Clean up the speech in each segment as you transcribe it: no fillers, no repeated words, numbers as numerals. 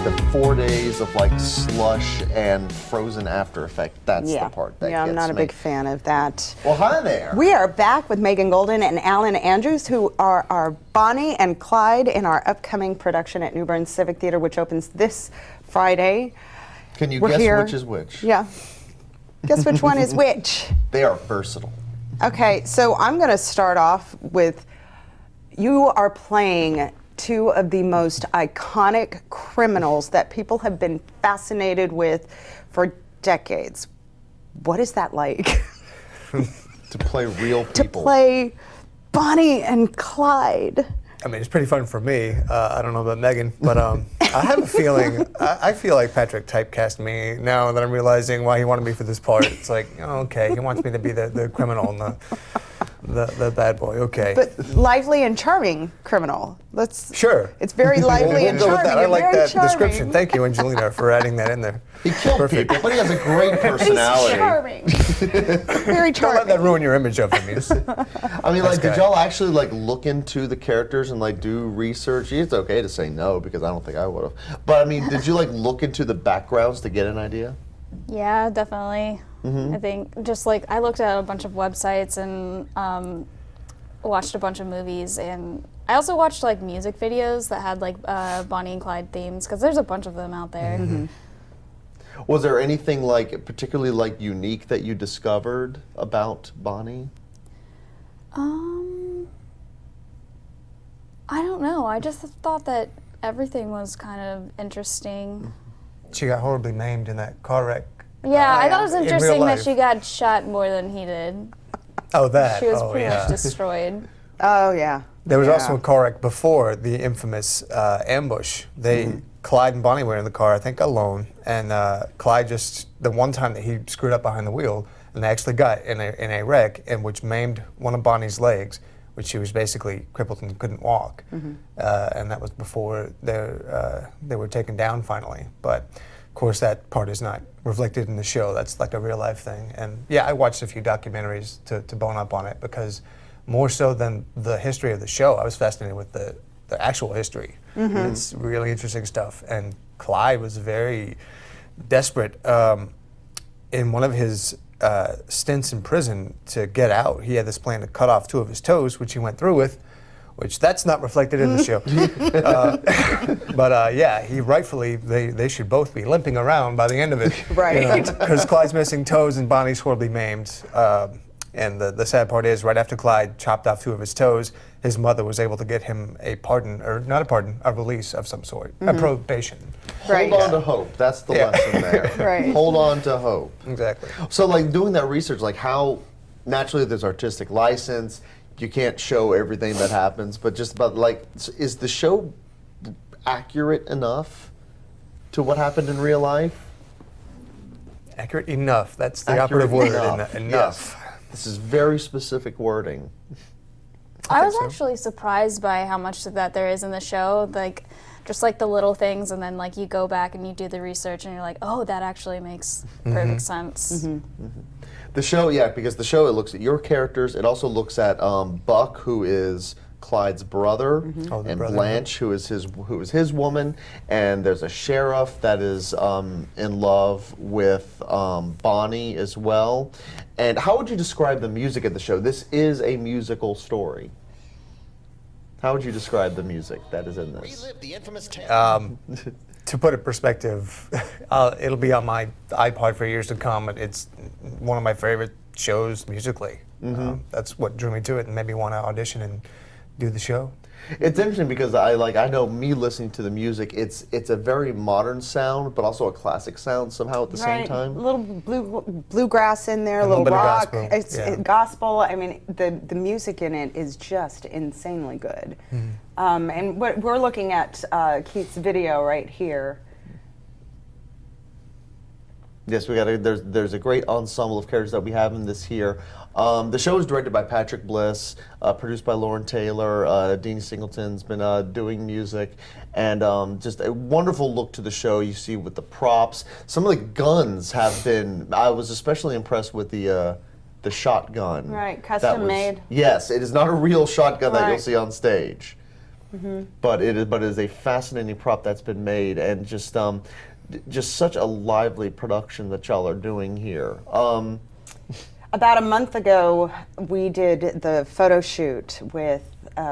the 4 days of like slush and frozen after effect. That's the part that I'm gets not a me. big fan of that. Well, hi there. We are back with Meagan Golden and Alan Andrews, who are our Bonnie and Clyde in our upcoming production at New Bern Civic Theater, which opens this Friday. Can you We're guess here. which is which? Yeah. Guess which one is which? They are versatile. Okay, so I'm going to start off with, you are playing two of the most iconic criminals that people have been fascinated with for decades. What is that like? To play real To people. play Bonnie and Clyde. I mean, it's pretty fun for me. I don't know about Megan, but I have a feeling, I feel like Patrick typecast me now that I'm realizing why he wanted me for this part. It's like, oh, okay, he wants me to be the criminal and the bad boy, okay. But lively and charming criminal. Sure. It's very lively and We'll go with charming. that. I and like very that charming. description. Thank you, Angelina, for adding that in there. He killed Perfect. people, but he has a great personality. Charming. Very Don't let that charming. ruin your image of him. I mean, like, did guy. y'all actually like look into the characters and like do research? It's okay to say no because I don't think I would have. But I mean, did you like look into the backgrounds to get an idea? Yeah, definitely. I think just like I looked at a bunch of websites and watched a bunch of movies, and I also watched like music videos that had like Bonnie and Clyde themes, because there's a bunch of them out there. Was there anything like particularly like unique that you discovered about Bonnie? I don't know. I just thought that everything was kind of interesting. She got horribly maimed in that car wreck. Yeah, I thought it was In real interesting that life. she got shot more than he did. Oh, that. She was oh, pretty yeah. much destroyed. Oh, yeah. There was Yeah. also a car wreck before the infamous ambush. Clyde and Bonnie were in the car, I think, alone, and Clyde just the one time that he screwed up behind the wheel, and they actually got in a wreck, and which maimed one of Bonnie's legs, which she was basically crippled and couldn't walk, and that was before they were taken down finally. But of course, that part is not reflected in the show. That's like a real life thing, and yeah, I watched a few documentaries to bone up on it because. More so than the history of the show, I was fascinated with the actual history. It's really interesting stuff. And Clyde was very desperate. In one of his stints in prison to get out, he had this plan to cut off 2 of his toes, which he went through with, which that's not reflected in the show. But yeah, he rightfully, they should both be limping around by the end of it. Right. Because Clyde's missing toes and Bonnie's horribly maimed. And the sad part is, right after Clyde chopped off 2 of his toes, his mother was able to get him a pardon, or not a pardon, a release of some sort, a probation. Right. Hold on to hope. That's the lesson there. Right. Hold on to hope. Exactly. So, like, doing that research, like, how naturally there's artistic license. You can't show everything that happens, but just about like, is the show accurate enough to what happened in real life? Accurate enough. That's the Accurate operative word. enough. Enough. Yes. This is very specific wording. I was so. actually surprised by how much that there is in the show, like just like the little things, and then like you go back and you do the research and you're like, oh, that actually makes perfect sense. The show, yeah, because the show, it looks at your characters. It also looks at Buck, who is Clyde's brother, Oh, the and brother. Blanche, who is his woman, and there's a sheriff that is in love with Bonnie as well. And how would you describe the music of the show? This is a musical story. How would you describe the music that is in this? Relive the infamous tale. To put it in perspective, it'll be on my iPod for years to come. It's one of my favorite shows musically. That's what drew me to it and made me want to audition and do the show. It's interesting because I know me listening to the music. It's a very modern sound, but also a classic sound somehow at the same time. A little bluegrass in there, a little little bit of rock. gospel, It's yeah. gospel. I mean, the music in it is just insanely good. And we're looking at Keith's video right here. Yes, we got. There's a great ensemble of characters that we have in this here. The show is directed by Patrick Bliss, produced by Lauren Taylor. Dean Singleton's been doing music, and just a wonderful look to the show. You see with the props, some of the guns have been. I was especially impressed with the shotgun. Right, That custom was- made. Yes, it is not a real shotgun that you'll Right. see on stage. but it is a fascinating prop that's been made, and just such a lively production that y'all are doing here. About a month ago, we did the photo shoot with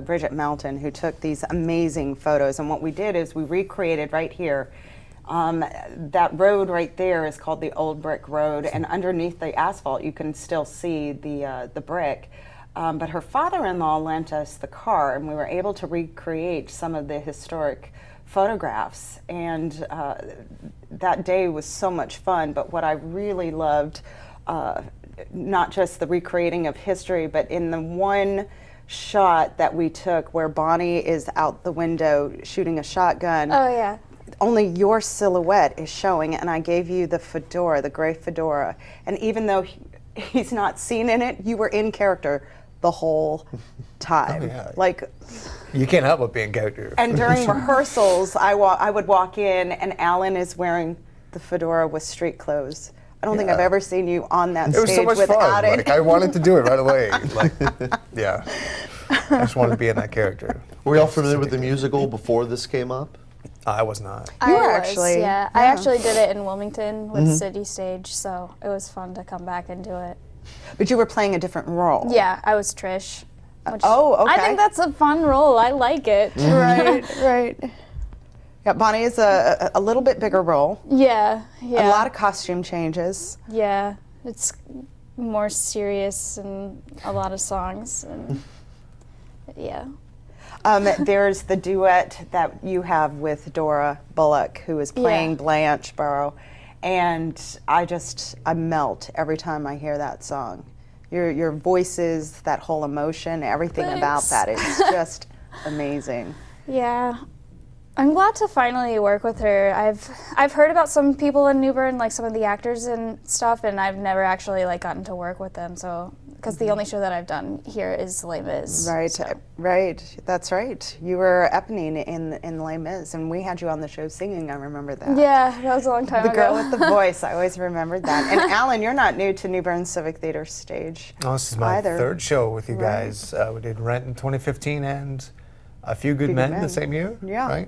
Bridget Melton, who took these amazing photos. And what we did is we recreated right here. That road right there is called the Old Brick Road, and underneath the asphalt, you can still see the brick. But her father-in-law lent us the car, and we were able to recreate some of the historic photographs. And that day was so much fun. But what I really loved, not just the recreating of history, but in the one shot that we took where Bonnie is out the window shooting a shotgun. Oh yeah. Only your silhouette is showing, and I gave you the fedora, the gray fedora. And even though he's not seen in it, you were in character the whole time. Oh, yeah. Like, You can't help but be in character. and during rehearsals, I would walk in, and Alan is wearing the fedora with street clothes. I don't think I've ever seen you on that It was stage so much without fun. it. Like, I wanted to do it right away. Like, yeah. I just wanted to be in that character. Were y'all familiar with the musical before this came up? I was not. You were I was, actually, yeah. I yeah. actually did it in Wilmington with City Stage, so it was fun to come back and do it. But you were playing a different role. Yeah, I was Trish. which Oh, okay. I think that's a fun role. I like it. Right, right. Yeah, Bonnie is a little bit bigger role. Yeah, yeah. A lot of costume changes. Yeah, it's more serious and a lot of songs and yeah. There's the duet that you have with Dora Bullock, who is playing Yeah. Blanche Barrow, and I melt every time I hear that song. Your voices, that whole emotion, everything about Thanks. that is just amazing. Yeah. I'm glad to finally work with her. I've heard about some people in New Bern, like some of the actors and stuff, and I've never actually like gotten to work with them. So, because the only show that I've done here is Les Mis. Right, so. right. That's right. You were Eponine in Les Mis, and we had you on the show singing. I remember that. Yeah, that was a long time The ago. girl with the voice. I always remembered that. And Alan, you're not new to New Bern Civic Theater stage. Oh, this is my either. third show with you Right. guys. We did Rent in 2015 and A Few Good Good Men Men. the same year. Yeah. Right?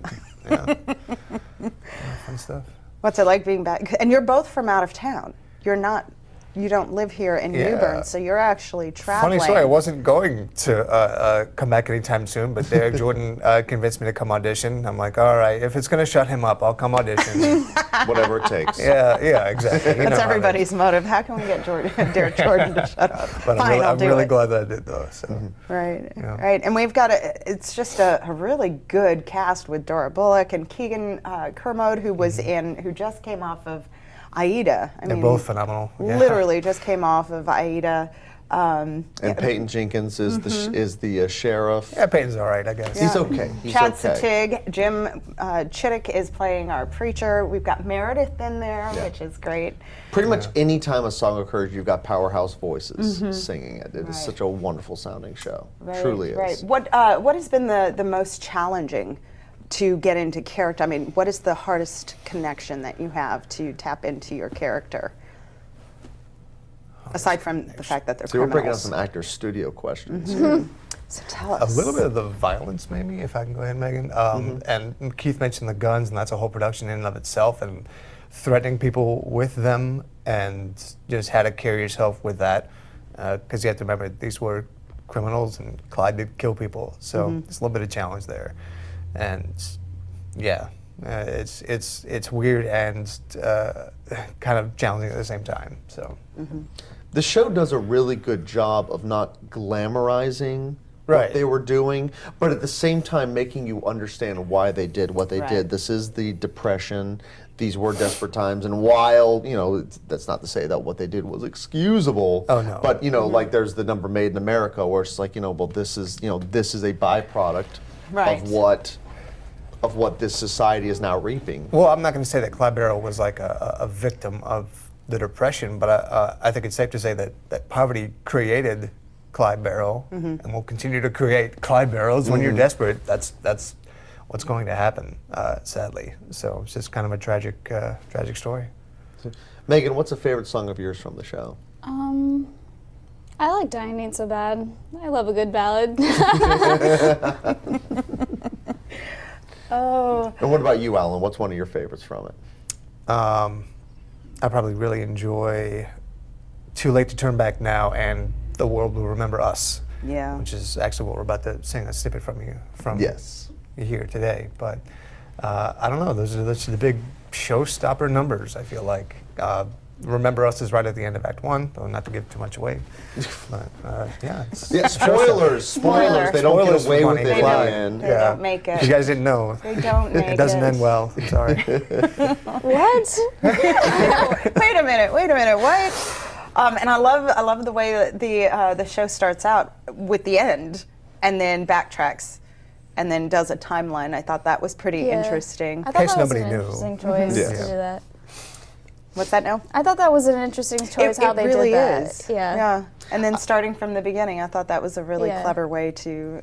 Yeah. Fun stuff. What's it like being back? And you're both from out of town. You don't live here in New Yeah. Bern, so you're actually traveling. Funny story, I wasn't going to come back anytime soon, but there Jordan convinced me to come audition. I'm like, all right, if it's going to shut him up, I'll come audition. Whatever it takes. yeah, exactly. You know That's how it is. everybody's motive. How can we get Derek Jordan to shut up? But Fine, I'll I'm do really it. glad that I did, though. So. Right, Yeah. right. And we've got it's just a really good cast with Dora Bullock and Keegan Kermode, who just came off of Aida. I They're mean, both phenomenal. Yeah. literally just came off of Aida. And Peyton Jenkins is the sheriff. Yeah, Peyton's all right, I guess. He's okay. He's Chad okay. Satig, Jim Chittick is playing our preacher. We've got Meredith in there, which is great. Pretty much any time a song occurs, you've got powerhouse voices singing it. It is such a wonderful sounding show. Right, Truly is. right. What has been the most challenging to get into character? I mean, what is the hardest connection that you have to tap into your character? Aside from the fact that they're So we're breaking out criminals. some actor studio questions. So tell A us. little bit of the violence, maybe, if I can go ahead, Megan. And Keith mentioned the guns, and that's a whole production in and of itself, and threatening people with them, and just how to carry yourself with that. Because you have to remember, these were criminals, and Clyde did kill people, so there's a little bit of challenge there. And yeah, it's weird and kind of challenging at the same time. So. The show does a really good job of not glamorizing what Right. they were doing, but at the same time making you understand why they did what they Right. did. This is the Depression. These were desperate times, and while that's not to say that what they did was excusable. Oh, no. But like there's the number Made in America, where it's like well, this is a byproduct Right. of what this society is now reaping. Well, I'm not going to say that Clyde Barrow was like a victim of the Depression, but I think it's safe to say that poverty created Clyde Barrow, and will continue to create Clyde Barrows. When you're desperate, that's what's going to happen, sadly. So it's just kind of a tragic story. Megan, what's a favorite song of yours from the show? I like Dying Ain't So Bad. I love a good ballad. Oh. And what about you, Alan? What's one of your favorites from it? I probably really enjoy Too Late to Turn Back Now and The World Will Remember Us. Yeah. Which is actually what we're about to sing a snippet from Yes. here today. But I don't know, those are the big showstopper numbers, I feel like. Remember Us is right at the end of Act 1, though not to give too much away. But yeah. Yeah, spoilers. Spoilers. They don't Spoilers get away for with Bonnie it and in the Clyde. end. They don't make it. If you guys didn't know, They don't make it doesn't end well. I'm sorry. What? Wait a minute. What? And I love the way that the show starts out with the end, and then backtracks, and then does a timeline. I thought that was pretty interesting. I thought case that was nobody an knew. interesting choice Yes. to do that. What's that now? I thought that was an interesting choice how they really did that. is. Yeah. And then starting from the beginning, I thought that was a really Yeah. clever way to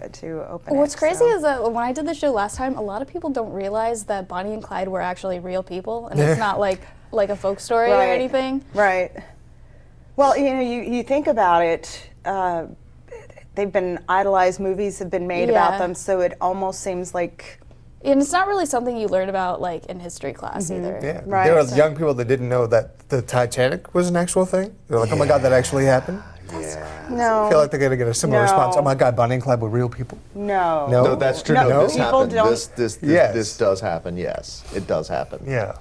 open What's it. crazy is that when I did the show last time, a lot of people don't realize that Bonnie and Clyde were actually real people, and it's not like a folk story or Right. anything. Right. Well, you think about it. They've been idolized. Movies have been made about Yeah. them, so it almost seems like. And it's not really something you learn about like in history class either. Yeah. Right. There are young people that didn't know that the Titanic was an actual thing. They're like, oh my God, that actually happened. No. I feel like they're going to get a similar No. response. Oh my God, Bonnie and Clyde were real people. No. No. No, that's true. No, No, this people happened. don't- This does happen. Yes, it does happen. Yeah.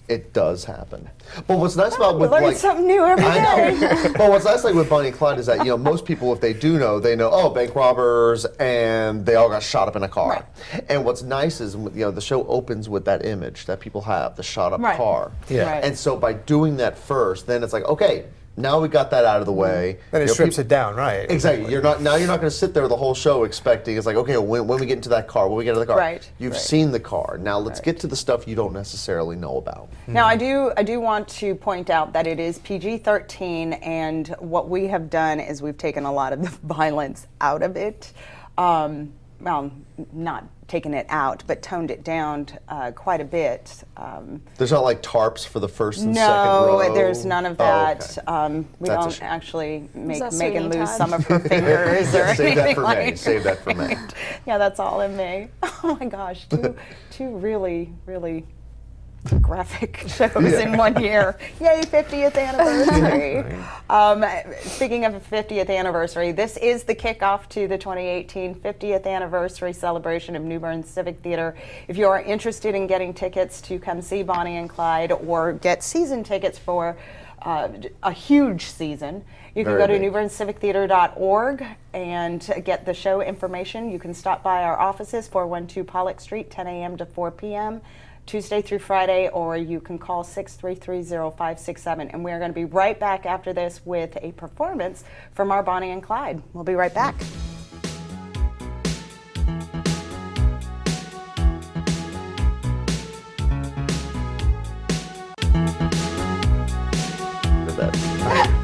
It does happen. But what's nice about We with learn like something new every I day. know. But what's nice like with Bonnie and Clyde is that most people, if they do know, they know, oh, bank robbers, and they all got shot up in a car. Right. And what's nice is the show opens with that image that people have, the shot up Right. car. Yeah. Right. And so by doing that first, then it's like, okay, now we got that out of the way. Then it strips it down, right? Exactly. You're not going to sit there the whole show expecting it's like, okay, when we get into that car, when we get to the car, Right, you've right. seen the car. Now let's get to the stuff you don't necessarily know about. Now, I do want to point out that it is PG-13, and what we have done is we've taken a lot of the violence out of it. Well, not taken it out, but toned it down quite a bit. There's not like tarps for the first and second row. No, there's none of Oh, that. okay. We That's a don't shame. actually make that Megan Sweeney lose Todd? some of her fingers or Save that anything for like May. Save that for May. Yeah, that's all in May. Oh my gosh, two really, really graphic shows in 1 year. Yay, 50th anniversary. Speaking of a 50th anniversary, this is the kickoff to the 2018 50th anniversary celebration of New Bern Civic Theater. If you are interested in getting tickets to come see Bonnie and Clyde or get season tickets for a huge season, you can Very go to big. newberncivictheater.org and get the show information. You can stop by our offices, 412 Pollock Street, 10 a.m. to 4 p.m. Tuesday through Friday, or you can call 633-0567. And we're going to be right back after this with a performance from our Bonnie and Clyde. We'll be right back.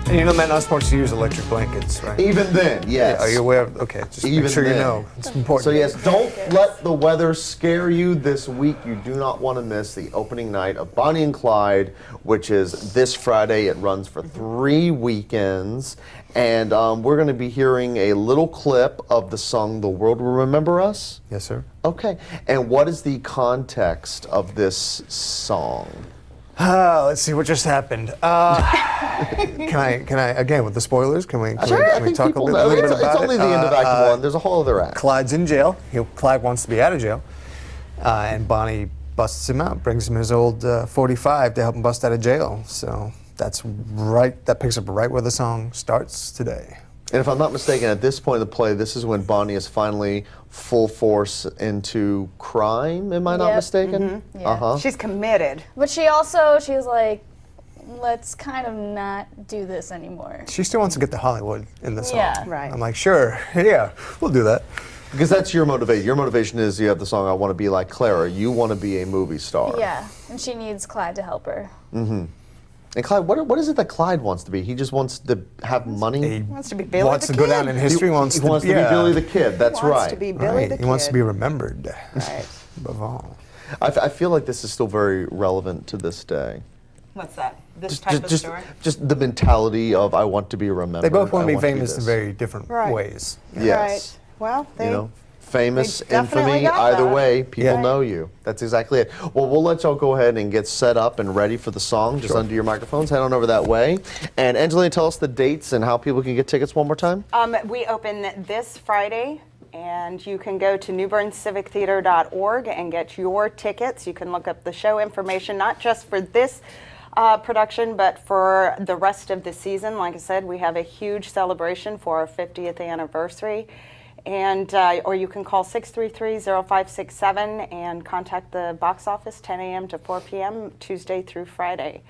And Matt, not supposed to use electric blankets, right? Even then, yes. Are you aware of? Okay, just Even make sure you then. know. It's important. So yes, don't let the weather scare you this week. You do not want to miss the opening night of Bonnie and Clyde, which is this Friday. It runs for 3 weekends. And we're going to be hearing a little clip of the song The World Will Remember Us. Yes, sir. Okay. And what is the context of this song? Let's see what just happened. Can I again with the spoilers? Can we talk a little bit about it's only it? the end of Act 1. There's a whole other act. Clyde's in jail. Clyde wants to be out of jail, and Bonnie busts him out, brings him his old 45 to help him bust out of jail. So that's right. That picks up right where the song starts today. And if I'm not mistaken, at this point of the play, this is when Bonnie is finally full force into crime. Am I not Yep. mistaken? Yeah. Uh-huh. She's committed. But she was like, let's kind of not do this anymore. She still wants to get to Hollywood in the song. Yeah. Right. I'm like, sure, yeah, we'll do that. Because that's your motivation. Your motivation is you have the song, I Want to Be Like Clara. You want to be a movie star. Yeah, and she needs Clyde to help her. And Clyde, what is it that Clyde wants to be? He just wants to have money? He Wants to be Billy wants the to go Kid. down in history. He wants to be Billy the Kid. That's Wants right. to be Billy Right. the He wants to Kid. be remembered Right. above all. I feel like this is still very relevant to this day. What's that? This type of story? Just the mentality of I want to be remembered. They both want I to be famous in this. very different Right. ways. Yes. Right. Well, they. famous, They definitely infamy, got either that. way, people Yeah. know you. That's exactly it. Well, we'll let y'all go ahead and get set up and ready for the song. Just undo your microphones, head on over that way. And Angelina, tell us the dates and how people can get tickets one more time. We open this Friday, and you can go to newberncivictheater.org and get your tickets. You can look up the show information, not just for this production, but for the rest of the season. Like I said, we have a huge celebration for our 50th anniversary. And or you can call 633-0567 and contact the box office 10 a.m. to 4 p.m. Tuesday through Friday.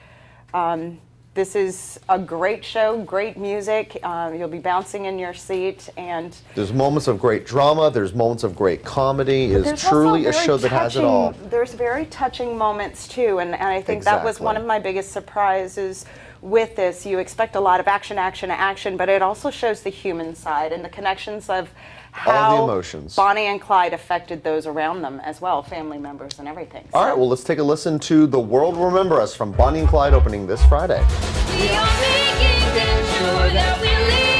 This is a great show, great music. You'll be bouncing in your seat, and There's moments of great drama. There's moments of great comedy. It is there's truly also a very show that has it all. There's very touching moments too, and I think that was one Exactly. of my biggest surprises with this. You expect a lot of action, action, action, but it also shows the human side and the connections of All the how emotions. Bonnie and Clyde affected those around them as well, family members and everything. All right, well, let's take a listen to The World Will Remember Us from Bonnie and Clyde, opening this Friday. We are making sure that we live.